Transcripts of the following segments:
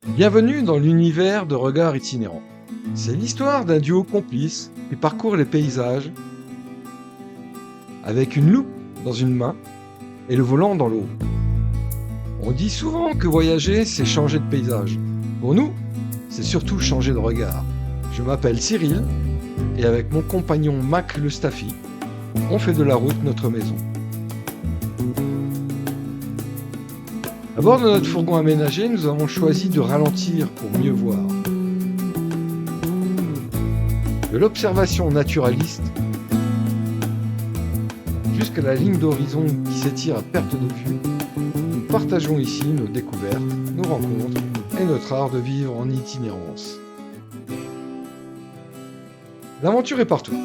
Bienvenue dans l'univers de Regards Itinérants. C'est l'histoire d'un duo complice qui parcourt les paysages avec une loupe dans une main et le volant dans l'autre. On dit souvent que voyager, c'est changer de paysage. Pour nous, c'est surtout changer de regard. Je m'appelle Cyril et avec mon compagnon Mac le Staffy, on fait de la route notre maison. À bord de notre fourgon aménagé, nous avons choisi de ralentir pour mieux voir. De l'observation naturaliste jusqu'à la ligne d'horizon qui s'étire à perte de vue, nous partageons ici nos découvertes, nos rencontres et notre art de vivre en itinérance. L'aventure est partout,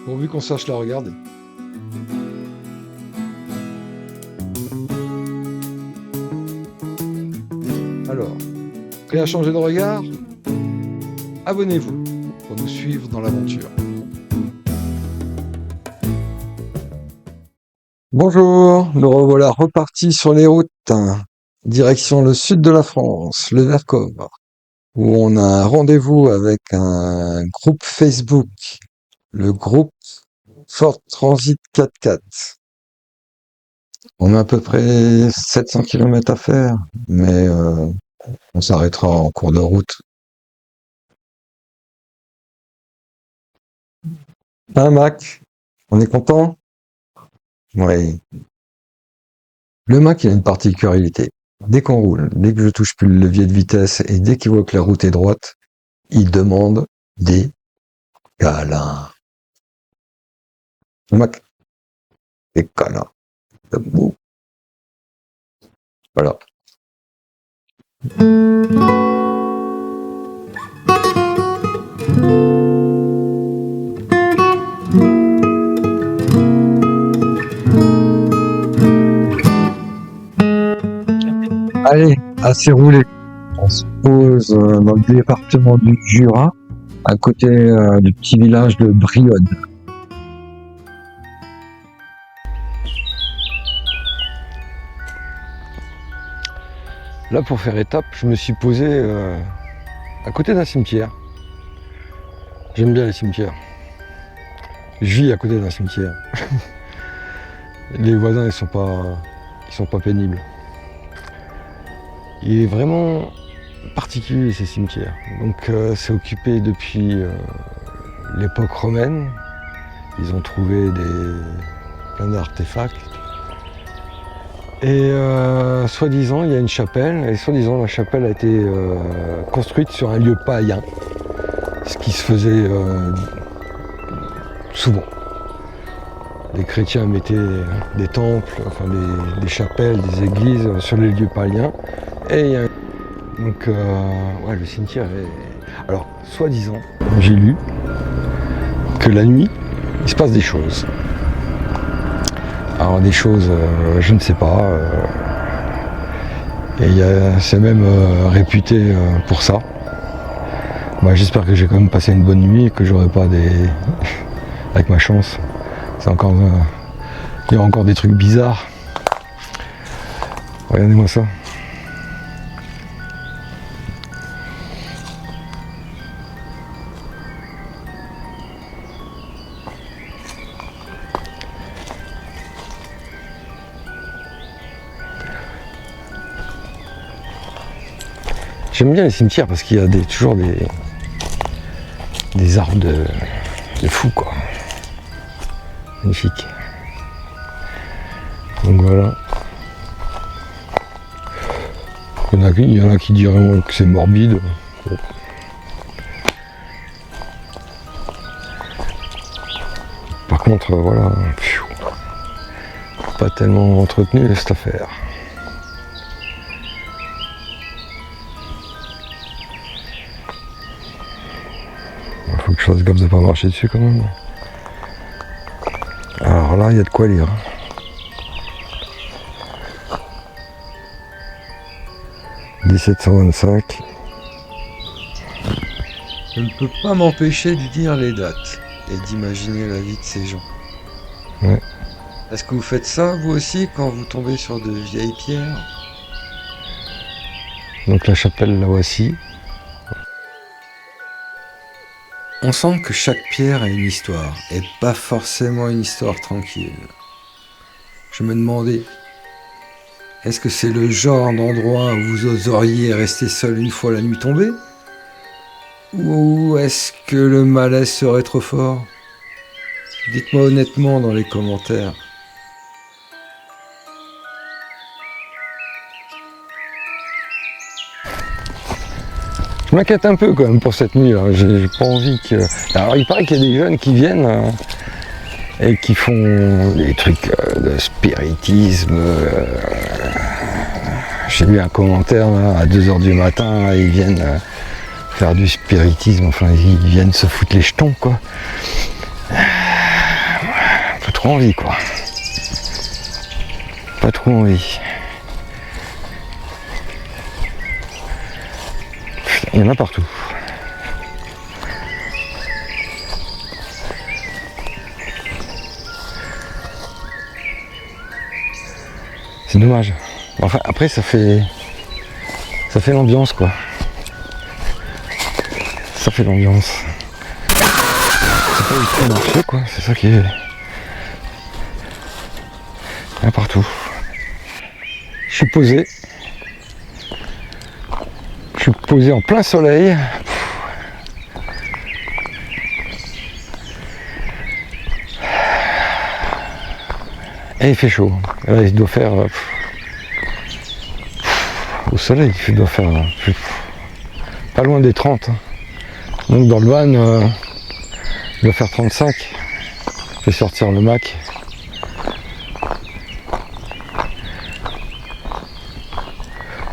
pourvu qu'on sache la regarder. Alors, prêt à changer de regard? Abonnez-vous pour nous suivre dans l'aventure. Bonjour, nous revoilà repartis sur les routes, direction le sud de la France, le Vercors, où on a un rendez-vous avec un groupe Facebook, le groupe Ford Transit 4x4. On a à peu près 700 km à faire, mais on s'arrêtera en cours de route. Hein, Mac? On est content? Oui. Le Mac, il a une particularité. Dès qu'on roule, dès que je touche plus le levier de vitesse et dès qu'il voit que la route est droite, il demande des câlins. Le Mac, des câlins. Debout. Voilà. Allez, assez roulé. On se pose dans le département du Jura, à côté du petit village de Brioude. Là, pour faire étape, je me suis posé à côté d'un cimetière. J'aime bien les cimetières. Je vis à côté d'un cimetière. Les voisins, ils sont pas pénibles. Il est vraiment particulier ces cimetières. Donc c'est occupé depuis l'époque romaine. Ils ont trouvé plein d'artefacts. Et soi-disant, il y a une chapelle, et soi-disant, la chapelle a été construite sur un lieu païen, ce qui se faisait souvent. Les chrétiens mettaient des temples, enfin des chapelles, des églises sur les lieux païens. Et il y a... Donc, ouais, le cimetière est... Alors, soi-disant, j'ai lu que la nuit, il se passe des choses. Alors, des choses, je ne sais pas. Et c'est même réputé pour ça. Bah, j'espère que j'ai quand même passé une bonne nuit et que j'aurai pas des... Avec ma chance. C'est encore... il y a encore des trucs bizarres. Regardez-moi ça. J'aime bien les cimetières parce qu'il y a toujours des arbres de fou, quoi. Magnifique. Donc voilà. Il y en a qui diraient que c'est morbide. Bon. Par contre, voilà. Pas tellement entretenu cette affaire. Faut que je fasse gaffe de pas marcher dessus quand même. Alors là, il y a de quoi lire. « 1725 ». Je ne peux pas m'empêcher de lire les dates et d'imaginer la vie de ces gens. Ouais. Est-ce que vous faites ça, vous aussi, quand vous tombez sur de vieilles pierres? Donc la chapelle, la voici. On sent que chaque pierre a une histoire, et pas forcément une histoire tranquille. Je me demandais, est-ce que c'est le genre d'endroit où vous oseriez rester seul une fois la nuit tombée? Ou est-ce que le malaise serait trop fort? Dites-moi honnêtement dans les commentaires. Je m'inquiète un peu quand même pour cette nuit là, j'ai pas envie que... Alors il paraît qu'il y a des jeunes qui viennent et qui font des trucs de spiritisme. J'ai lu un commentaire là, à 2h du matin, ils viennent faire du spiritisme, enfin ils viennent se foutre les jetons quoi. Pas trop envie quoi. Pas trop envie. Il y en a partout. C'est dommage. Enfin après ça fait l'ambiance quoi. Ça fait l'ambiance. C'est pas du tout marché quoi, c'est ça qui est. Il y en a partout. Je suis posé. Je suis posé en plein soleil. Et il fait chaud. Là, il doit faire... au soleil, il doit faire... pas loin des 30. Donc dans le van, il doit faire 35. Je vais sortir le Mac.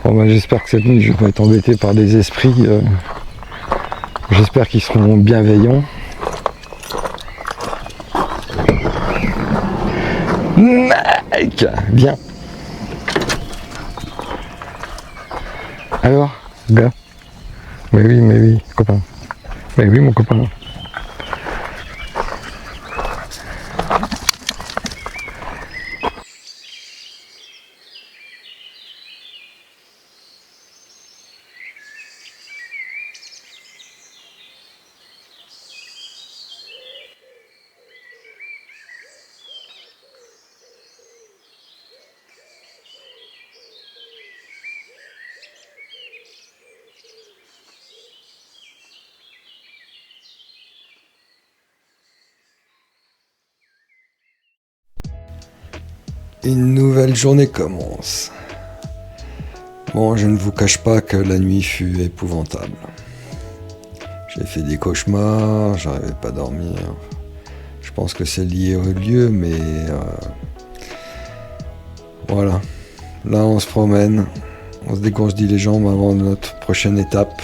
Bon, ben, j'espère que cette nuit, je vais pas être embêté par des esprits. J'espère qu'ils seront bienveillants. Mec, viens. Alors, gars. Mais oui, copain. Mais oui, mon copain. Une nouvelle journée commence. Bon, je ne vous cache pas que la nuit fut épouvantable. J'ai fait des cauchemars, j'arrivais pas à dormir. Je pense que c'est lié au lieu, mais voilà. Là, on se promène, on se dégourdit les jambes avant notre prochaine étape.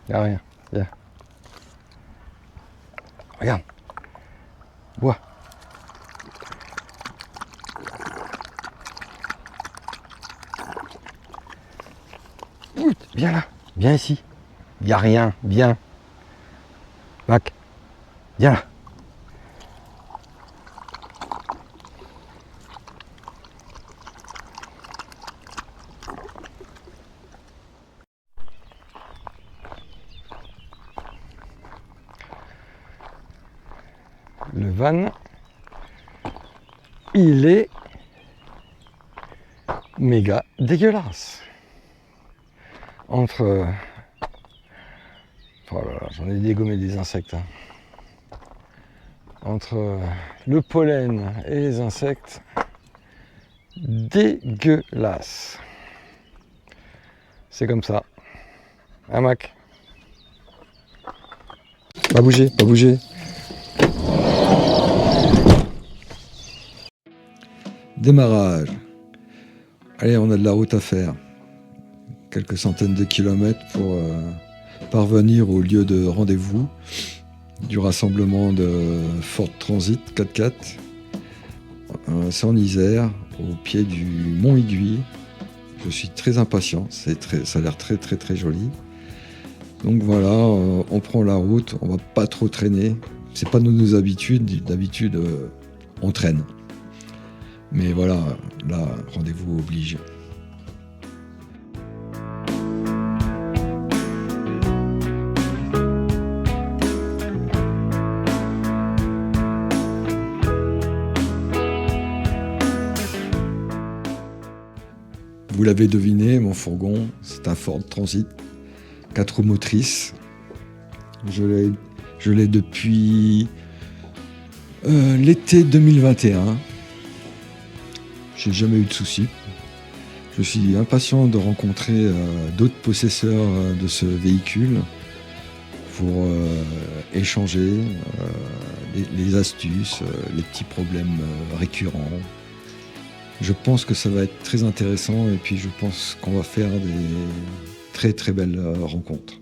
Y'a rien, viens. Regarde. Bois. Viens là, viens ici. Y'a rien, viens. Mac, viens là. Le van, il est méga dégueulasse. Entre... oh là là, j'en ai dégommé des insectes. Hein. Entre le pollen et les insectes, dégueulasse. C'est comme ça. Un Mac. Pas bouger, pas bouger. Démarrage. Allez, on a de la route à faire. Quelques centaines de kilomètres pour parvenir au lieu de rendez-vous du rassemblement de Ford Transit 4x4 c'est en Isère, au pied du Mont Aiguille. Je suis très impatient, ça a l'air très très très joli. Donc voilà, on prend la route, on va pas trop traîner. C'est pas nos habitudes, d'habitude on traîne. Mais voilà, là, rendez-vous oblige. Vous l'avez deviné, mon fourgon, c'est un Ford Transit, 4 roues motrices. Je l'ai depuis l'été 2021. J'ai jamais eu de soucis. Je suis impatient de rencontrer d'autres possesseurs de ce véhicule pour échanger les astuces, les petits problèmes récurrents. Je pense que ça va être très intéressant et puis je pense qu'on va faire des très très belles rencontres.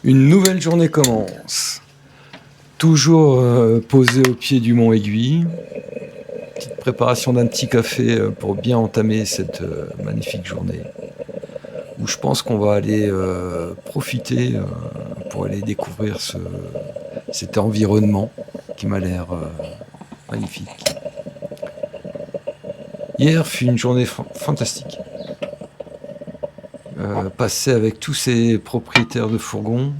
Une nouvelle journée commence. Toujours posé au pied du Mont Aiguille. Petite préparation d'un petit café pour bien entamer cette magnifique journée. Où je pense qu'on va aller profiter pour aller découvrir cet environnement qui m'a l'air magnifique. Hier fut une journée fantastique. Passer avec tous ces propriétaires de fourgons,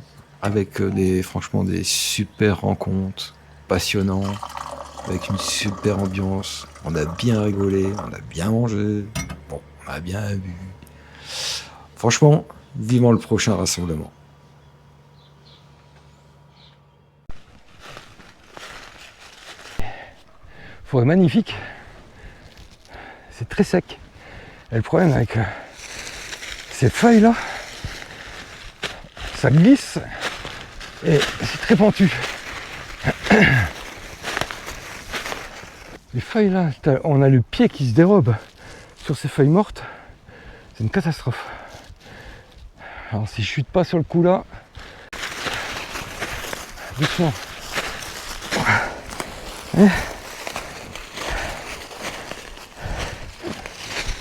avec franchement des super rencontres, passionnants, avec une super ambiance. On a bien rigolé, on a bien mangé, bon, on a bien bu. Franchement, vivement le prochain rassemblement. Forêt magnifique. C'est très sec. Et le problème avec ces feuilles là, ça glisse et c'est très pentu. Les feuilles là, on a le pied qui se dérobe sur ces feuilles mortes. C'est une catastrophe. Alors si je chute pas sur le coup là, doucement.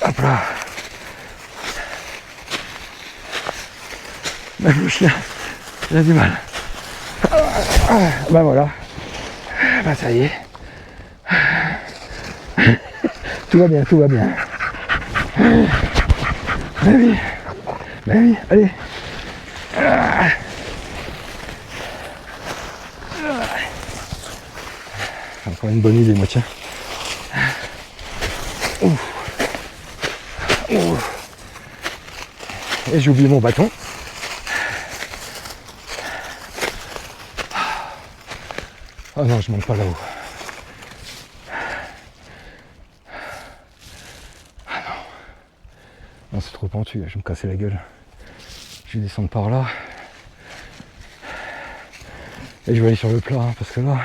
Hop là. Même le chien, il a du mal. Ben voilà. Ben ça y est. Tout va bien, tout va bien. Ben oui, allez. Encore une bonne idée, moi, tiens. Et j'ai oublié mon bâton. Oh non, je monte pas là-haut. Ah non. Non, c'est trop pentu, je vais me casser la gueule. Je vais descendre par là. Et je vais aller sur le plat, hein, parce que là...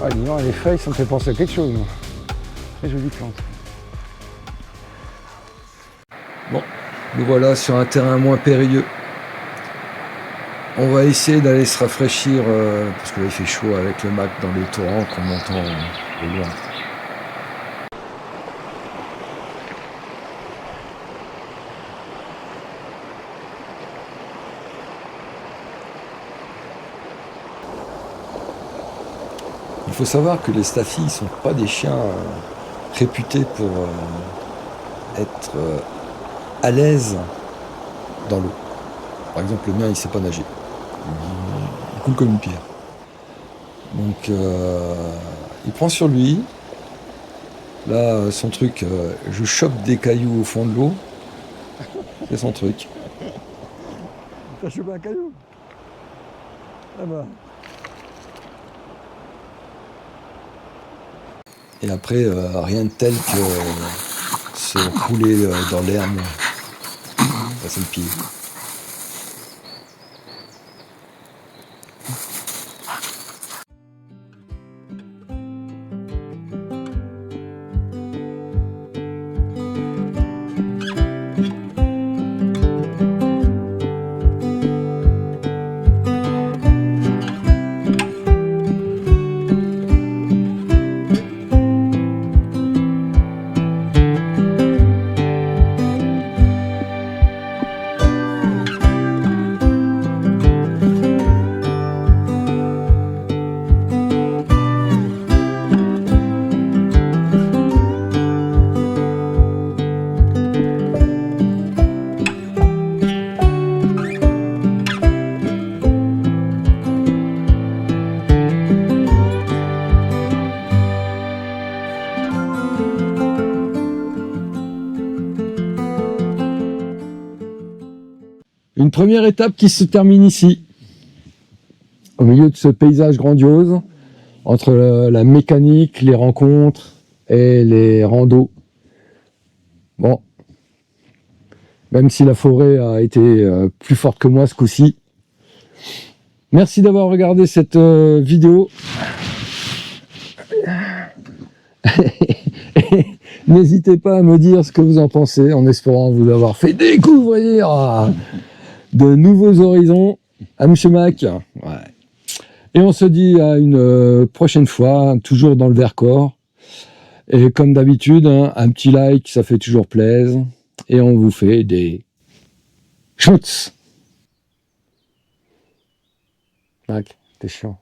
Ah, dis donc, les feuilles, ça me fait penser à quelque chose. Moi. Très jolie plante. Bon, nous voilà sur un terrain moins périlleux. On va essayer d'aller se rafraîchir, parce que là il fait chaud avec le Mac dans les torrents qu'on entend au loin. Il faut savoir que les Staffy ne sont pas des chiens réputés pour être à l'aise dans l'eau. Par exemple, le mien, il ne sait pas nager. Il coule comme une pierre. Donc, il prend sur lui. Là, son truc, je chope des cailloux au fond de l'eau. C'est son truc. T'as chopé un caillou? Ah bah... Et après, rien de tel que se rouler dans l'herbe, passer le pied. Une première étape qui se termine ici, au milieu de ce paysage grandiose, entre la mécanique, les rencontres et les randos. Bon, même si la forêt a été plus forte que moi ce coup-ci. Merci d'avoir regardé cette vidéo. N'hésitez pas à me dire ce que vous en pensez, en espérant vous avoir fait découvrir de nouveaux horizons à Monsieur Mac. Ouais. Et on se dit à une prochaine fois, toujours dans le Vercors. Et comme d'habitude, hein, un petit like, ça fait toujours plaisir. Et on vous fait des shoots. Mec, t'es chiant.